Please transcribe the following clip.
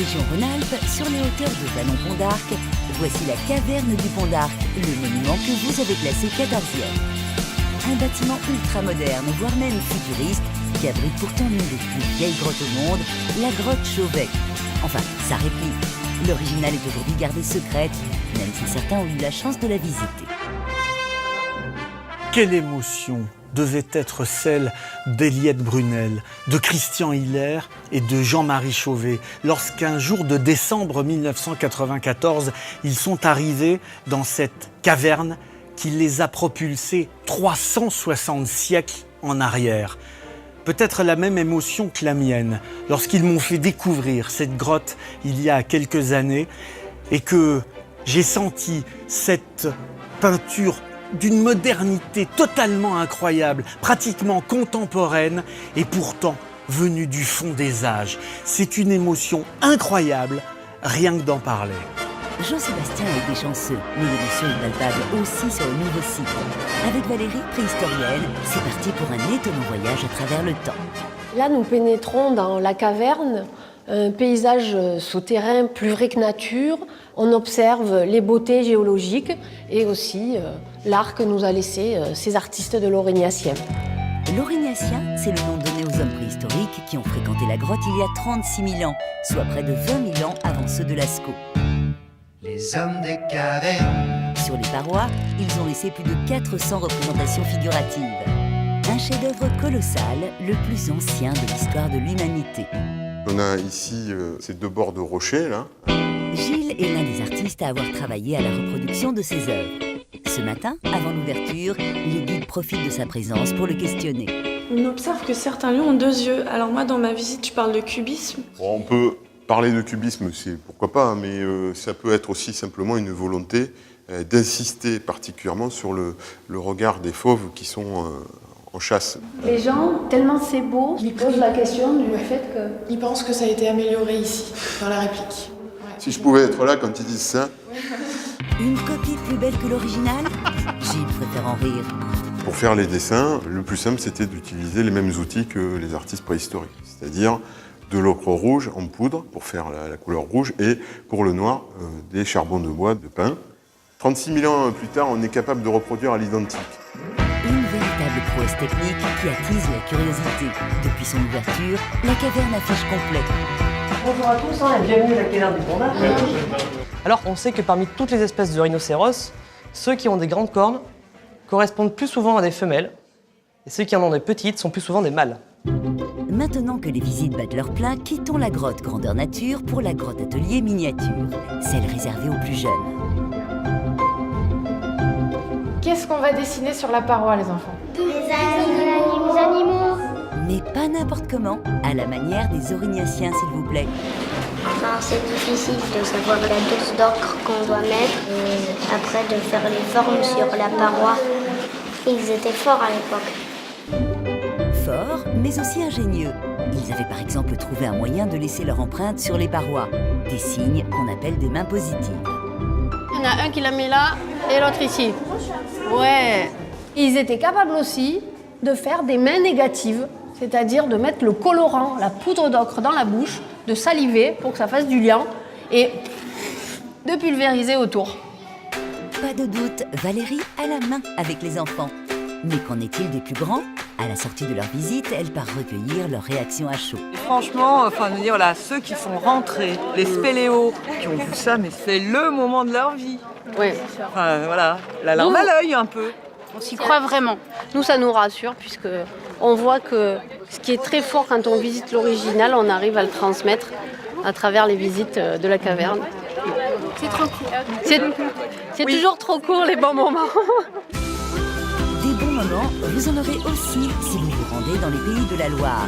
région Rhône-Alpes, sur les hauteurs de Vallon-Pont d'Arc, voici la caverne du Pont d'Arc, le monument que vous avez classé 14e. Un bâtiment ultra-moderne, voire même futuriste, qui abrite pourtant l'une des plus vieilles grottes au monde, la grotte Chauvet. Enfin, sa réplique. L'original est aujourd'hui gardée secrète, même si certains ont eu la chance de la visiter. Quelle émotion devait être celle d'Éliette Brunel, de Christian Hiller et de Jean-Marie Chauvet lorsqu'un jour de décembre 1994, ils sont arrivés dans cette caverne qui les a propulsés 360 siècles en arrière. Peut-être la même émotion que la mienne lorsqu'ils m'ont fait découvrir cette grotte il y a quelques années et que j'ai senti cette peinture d'une modernité totalement incroyable, pratiquement contemporaine et pourtant venue du fond des âges. C'est une émotion incroyable, rien que d'en parler. Jean-Sébastien a été chanceux, mais l'émotion est palpable aussi sur le nouveau site. Avec Valérie, préhistorienne, c'est parti pour un étonnant voyage à travers le temps. Là, nous pénétrons dans la caverne, un paysage souterrain plus vrai que nature. On observe les beautés géologiques et aussi l'art que nous a laissé ces artistes de l'Aurignacien. L'Aurignacien, c'est le nom donné aux hommes préhistoriques qui ont fréquenté la grotte il y a 36 000 ans, soit près de 20 000 ans avant ceux de Lascaux. Les hommes des cavernes. Sur les parois, ils ont laissé plus de 400 représentations figuratives. Un chef-d'œuvre colossal, le plus ancien de l'histoire de l'humanité. On a ici ces deux bords de rochers, là. Gilles est l'un des artistes à avoir travaillé à la reproduction de ses œuvres. Ce matin, avant l'ouverture, les guides profitent de sa présence pour le questionner. On observe que certains lieux ont deux yeux. Alors moi, dans ma visite, je parle de cubisme. Bon, on peut parler de cubisme, c'est pourquoi pas, mais ça peut être aussi simplement une volonté d'insister particulièrement sur le regard des fauves qui sont en chasse. Les gens, tellement c'est beau, ils posent la question du fait que... Ils pensent que ça a été amélioré ici, dans la réplique. Ouais. Si je pouvais être là quand ils disent ça. Une copie plus belle que l'original? Gilles préfère en rire. Pour faire les dessins, le plus simple, c'était d'utiliser les mêmes outils que les artistes préhistoriques. C'est-à-dire de l'ocre rouge en poudre pour faire la couleur rouge et pour le noir, des charbons de bois, de pin. 36 000 ans plus tard, on est capable de reproduire à l'identique. Une véritable prouesse technique qui attise la curiosité. Depuis son ouverture, la caverne affiche complet. Bonjour à tous, on est bienvenue à la caverne du Pont d'Arc. Alors, on sait que parmi toutes les espèces de rhinocéros, ceux qui ont des grandes cornes correspondent plus souvent à des femelles, et ceux qui en ont des petites sont plus souvent des mâles. Maintenant que les visites battent leur plein, quittons la grotte grandeur nature pour la grotte atelier miniature, celle réservée aux plus jeunes. Qu'est-ce qu'on va dessiner sur la paroi, les enfants? Des animaux. Mais pas n'importe comment, à la manière des Aurignaciens, s'il vous plaît. Enfin, c'est difficile de savoir la dose d'encre qu'on doit mettre et après de faire les formes sur la paroi. Ils étaient forts à l'époque. Forts, mais aussi ingénieux. Ils avaient par exemple trouvé un moyen de laisser leur empreinte sur les parois, des signes qu'on appelle des mains positives. Il y en a un qui la met là et l'autre ici. Ouais. Ils étaient capables aussi de faire des mains négatives, c'est-à-dire de mettre le colorant, la poudre d'ocre dans la bouche, de saliver pour que ça fasse du liant et de pulvériser autour. Pas de doute, Valérie a la main avec les enfants. Mais qu'en est-il des plus grands? À la sortie de leur visite, elle part recueillir leurs réactions à chaud. Franchement, voilà, ceux qui sont rentrés, les spéléos, qui ont vu ça, mais c'est le moment de leur vie. Oui. Enfin, voilà, la larme à l'œil un peu. On s'y croit vraiment. Nous, ça nous rassure puisque on voit que ce qui est très fort quand on visite l'original, on arrive à le transmettre à travers les visites de la caverne. C'est trop court. C'est toujours trop court, les bons moments. Des bons moments, vous en aurez aussi si vous vous rendez dans les pays de la Loire.